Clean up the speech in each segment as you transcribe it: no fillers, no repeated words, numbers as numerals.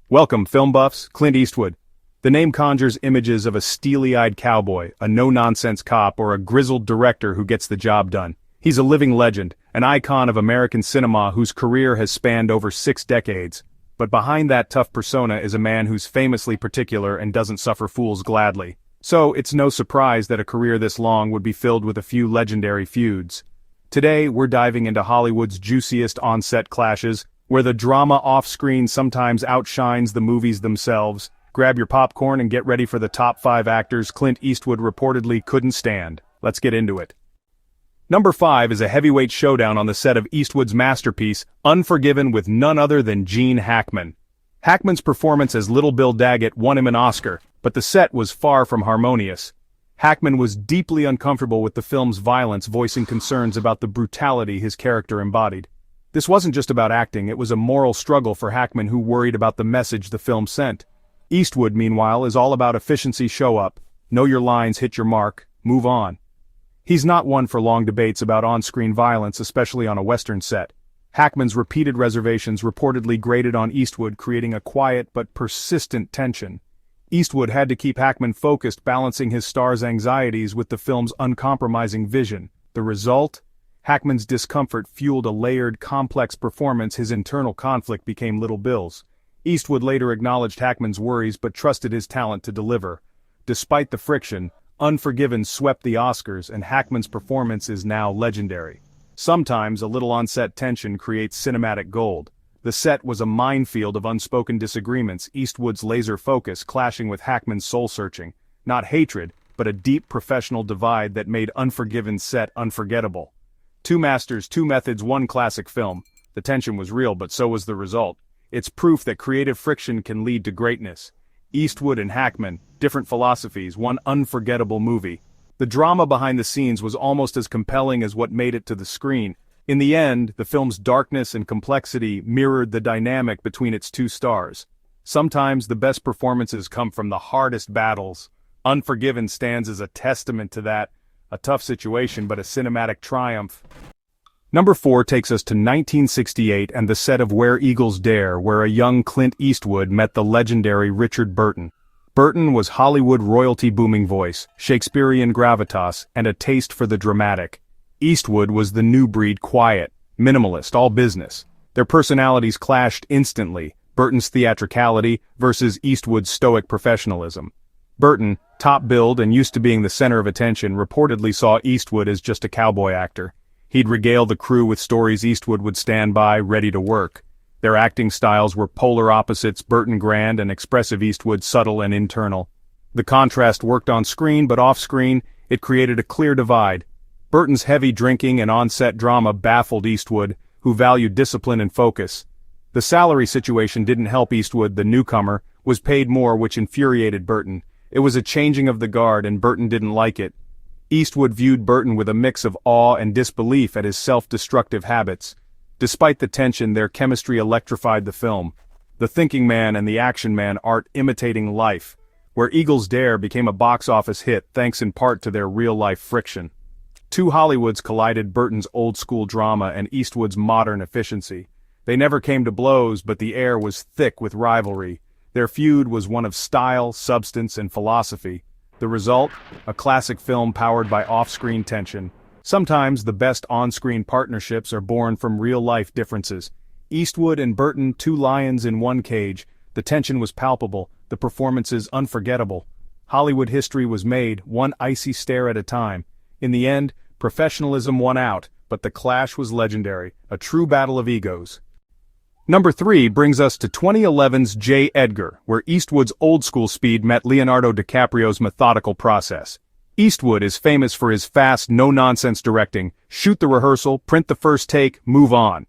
Welcome, film buffs, Clint Eastwood. The name conjures images of a steely-eyed cowboy, a no-nonsense cop, or a grizzled director who gets the job done. He's a living legend, an icon of American cinema whose career has spanned over 6 decades. But behind that tough persona is a man who's famously particular and doesn't suffer fools gladly. So, it's no surprise that a career this long would be filled with a few legendary feuds. Today, we're diving into Hollywood's juiciest on-set clashes, where the drama off-screen sometimes outshines the movies themselves. Grab your popcorn and get ready for the top 5 actors Clint Eastwood reportedly couldn't stand. Let's get into it. Number 5 is a heavyweight showdown on the set of Eastwood's masterpiece, Unforgiven, with none other than Gene Hackman. Hackman's performance as Little Bill Daggett won him an Oscar, but the set was far from harmonious. Hackman was deeply uncomfortable with the film's violence, voicing concerns about the brutality his character embodied. This wasn't just about acting, it was a moral struggle for Hackman, who worried about the message the film sent. Eastwood, meanwhile, is all about efficiency. Show up, know your lines, hit your mark, move on. He's not one for long debates about on-screen violence, especially on a Western set. Hackman's repeated reservations reportedly grated on Eastwood, creating a quiet but persistent tension. Eastwood had to keep Hackman focused, balancing his star's anxieties with the film's uncompromising vision. The result? Hackman's discomfort fueled a layered, complex performance. His internal conflict became Little Bill's. Eastwood later acknowledged Hackman's worries but trusted his talent to deliver. Despite the friction, Unforgiven swept the Oscars, and Hackman's performance is now legendary. Sometimes a little on-set tension creates cinematic gold. The set was a minefield of unspoken disagreements, Eastwood's laser focus clashing with Hackman's soul-searching. Not hatred, but a deep professional divide that made Unforgiven's set unforgettable. Two masters, two methods, one classic film. The tension was real, but so was the result. It's proof that creative friction can lead to greatness. Eastwood and Hackman, different philosophies, one unforgettable movie. The drama behind the scenes was almost as compelling as what made it to the screen. In the end, the film's darkness and complexity mirrored the dynamic between its two stars. Sometimes the best performances come from the hardest battles. Unforgiven stands as a testament to that. A tough situation, but a cinematic triumph. Number 4 takes us to 1968 and the set of Where Eagles Dare, where a young Clint Eastwood met the legendary Richard Burton. Burton was Hollywood royalty booming voice, Shakespearean gravitas, and a taste for the dramatic. Eastwood was the new breed, quiet, minimalist, all business. Their personalities clashed instantly, Burton's theatricality versus Eastwood's stoic professionalism. Burton, top-billed and used to being the center of attention, reportedly saw Eastwood as just a cowboy actor. He'd regale the crew with stories, Eastwood would stand by, ready to work. Their acting styles were polar opposites, Burton grand and expressive, Eastwood subtle and internal. The contrast worked on screen, but off-screen, it created a clear divide. Burton's heavy drinking and on-set drama baffled Eastwood, who valued discipline and focus. The salary situation didn't help Eastwood, the newcomer, was paid more, which infuriated Burton. It was a changing of the guard, and Burton didn't like it. Eastwood viewed Burton with a mix of awe and disbelief at his self-destructive habits. Despite the tension, their chemistry electrified the film. The thinking man and the action man art imitating life, Where Eagles Dare became a box office hit thanks in part to their real-life friction. Two Hollywoods collided, Burton's old-school drama and Eastwood's modern efficiency. They never came to blows, but the air was thick with rivalry. Their feud was one of style, substance, and philosophy. The result? A classic film powered by off-screen tension. Sometimes the best on-screen partnerships are born from real-life differences. Eastwood and Burton, two lions in one cage. The tension was palpable, the performances unforgettable. Hollywood history was made, one icy stare at a time. In the end, professionalism won out, but the clash was legendary, a true battle of egos. Number 3 brings us to 2011's J. Edgar, where Eastwood's old-school speed met Leonardo DiCaprio's methodical process. Eastwood is famous for his fast, no-nonsense directing, shoot the rehearsal, print the first take, move on.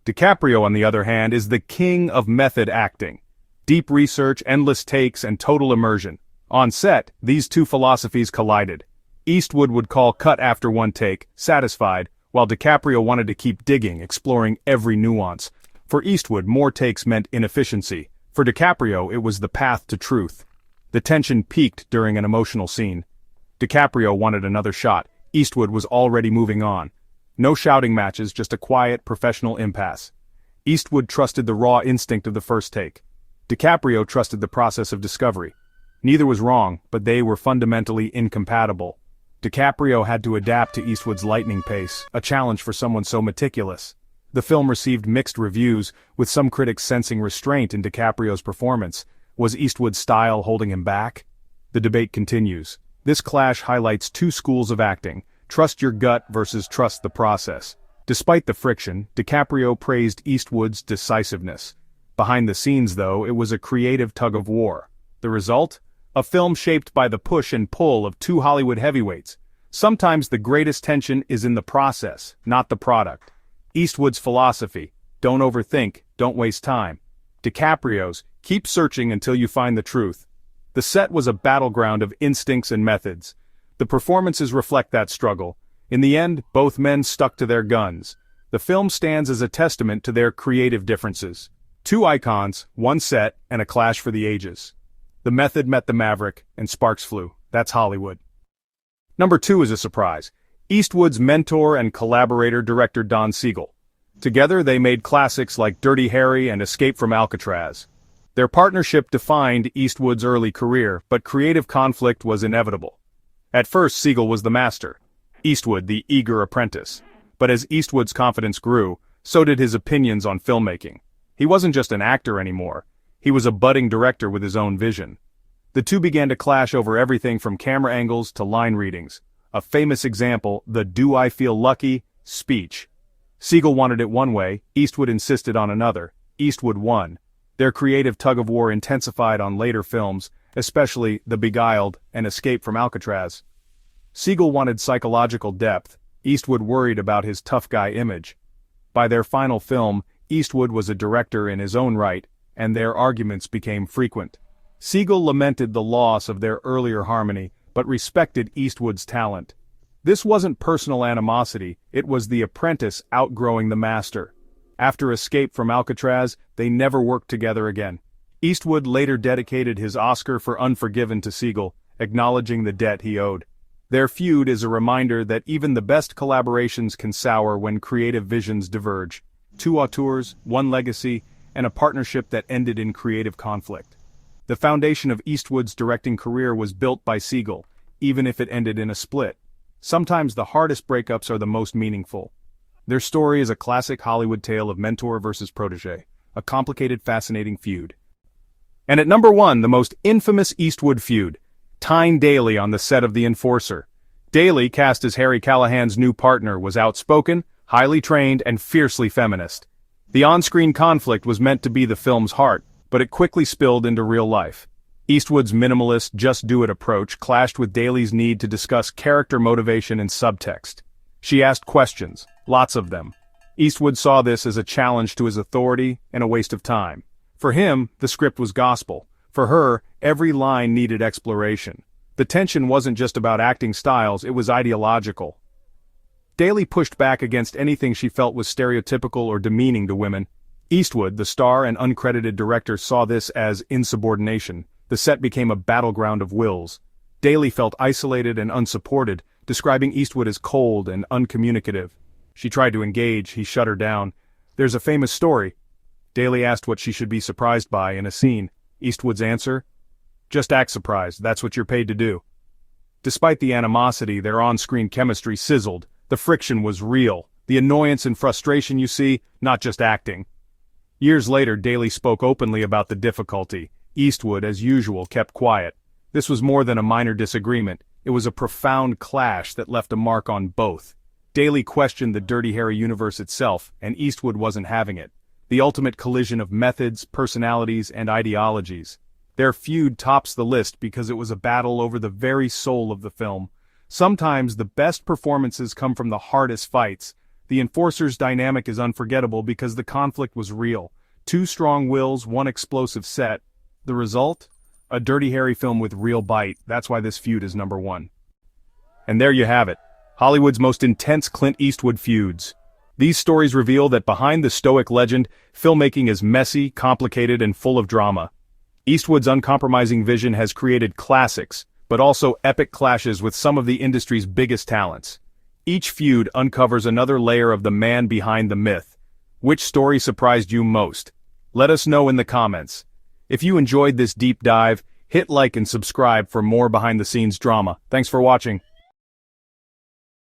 DiCaprio, on the other hand, is the king of method acting. Deep research, endless takes, and total immersion. On set, these two philosophies collided. Eastwood would call cut after one take, satisfied, while DiCaprio wanted to keep digging, exploring every nuance. For Eastwood, more takes meant inefficiency. For DiCaprio, it was the path to truth. The tension peaked during an emotional scene. DiCaprio wanted another shot. Eastwood was already moving on. No shouting matches, just a quiet, professional impasse. Eastwood trusted the raw instinct of the first take. DiCaprio trusted the process of discovery. Neither was wrong, but they were fundamentally incompatible. DiCaprio had to adapt to Eastwood's lightning pace, a challenge for someone so meticulous. The film received mixed reviews, with some critics sensing restraint in DiCaprio's performance. Was Eastwood's style holding him back? The debate continues. This clash highlights two schools of acting: trust your gut versus trust the process. Despite the friction, DiCaprio praised Eastwood's decisiveness. Behind the scenes, though, it was a creative tug-of-war. The result? A film shaped by the push and pull of two Hollywood heavyweights. Sometimes the greatest tension is in the process, not the product. Eastwood's philosophy: don't overthink, don't waste time. DiCaprio's: keep searching until you find the truth. The set was a battleground of instincts and methods. The performances reflect that struggle. In the end, both men stuck to their guns. The film stands as a testament to their creative differences. Two icons, one set, and a clash for the ages. The method met the Maverick, and sparks flew. That's Hollywood. Number 2 is a surprise. Eastwood's mentor and collaborator director Don Siegel. Together they made classics like Dirty Harry and Escape from Alcatraz. Their partnership defined Eastwood's early career, but creative conflict was inevitable. At first Siegel was the master, Eastwood the eager apprentice. But as Eastwood's confidence grew, so did his opinions on filmmaking. He wasn't just an actor anymore. He was a budding director with his own vision. The two began to clash over everything from camera angles to line readings. A famous example, the "Do I Feel Lucky?" speech. Siegel wanted it one way, Eastwood insisted on another. Eastwood won. Their creative tug-of-war intensified on later films, especially The Beguiled and Escape from Alcatraz. Siegel wanted psychological depth, Eastwood worried about his tough guy image. By their final film, Eastwood was a director in his own right, and their arguments became frequent. Siegel lamented the loss of their earlier harmony, but respected Eastwood's talent. This wasn't personal animosity, it was the apprentice outgrowing the master. After Escape from Alcatraz, they never worked together again. Eastwood later dedicated his Oscar for Unforgiven to Siegel, acknowledging the debt he owed. Their feud is a reminder that even the best collaborations can sour when creative visions diverge. Two auteurs, one legacy, and a partnership that ended in creative conflict. The foundation of Eastwood's directing career was built by Siegel, even if it ended in a split. Sometimes the hardest breakups are the most meaningful. Their story is a classic Hollywood tale of mentor versus protege, a complicated, fascinating feud. And at number 1, the most infamous Eastwood feud, Tyne Daly on the set of The Enforcer. Daly, cast as Harry Callahan's new partner, was outspoken, highly trained, and fiercely feminist. The on-screen conflict was meant to be the film's heart, but it quickly spilled into real life. Eastwood's minimalist, just-do-it approach clashed with Daly's need to discuss character motivation and subtext. She asked questions, lots of them. Eastwood saw this as a challenge to his authority and a waste of time. For him, the script was gospel. For her, every line needed exploration. The tension wasn't just about acting styles, it was ideological. Daly pushed back against anything she felt was stereotypical or demeaning to women. Eastwood, the star and uncredited director, saw this as insubordination. The set became a battleground of wills. Daly felt isolated and unsupported, describing Eastwood as cold and uncommunicative. She tried to engage, he shut her down. There's a famous story. Daly asked what she should be surprised by in a scene. Eastwood's answer? Just act surprised, that's what you're paid to do. Despite the animosity, their on-screen chemistry sizzled. The friction was real. The annoyance and frustration you see, not just acting. Years later, Daly spoke openly about the difficulty. Eastwood, as usual, kept quiet. This was more than a minor disagreement. It was a profound clash that left a mark on both. Daly questioned the Dirty Harry universe itself, and Eastwood wasn't having it. The ultimate collision of methods, personalities, and ideologies. Their feud tops the list because it was a battle over the very soul of the film. Sometimes the best performances come from the hardest fights. The Enforcer's dynamic is unforgettable because the conflict was real. Two strong wills, one explosive set. The result? A Dirty Harry film with real bite. That's why this feud is number 1. And there you have it. Hollywood's most intense Clint Eastwood feuds. These stories reveal that behind the stoic legend, filmmaking is messy, complicated, and full of drama. Eastwood's uncompromising vision has created classics, but also epic clashes with some of the industry's biggest talents. Each feud uncovers another layer of the man behind the myth. Which story surprised you most? Let us know in the comments. If you enjoyed this deep dive, hit like and subscribe for more behind-the-scenes drama. Thanks for watching.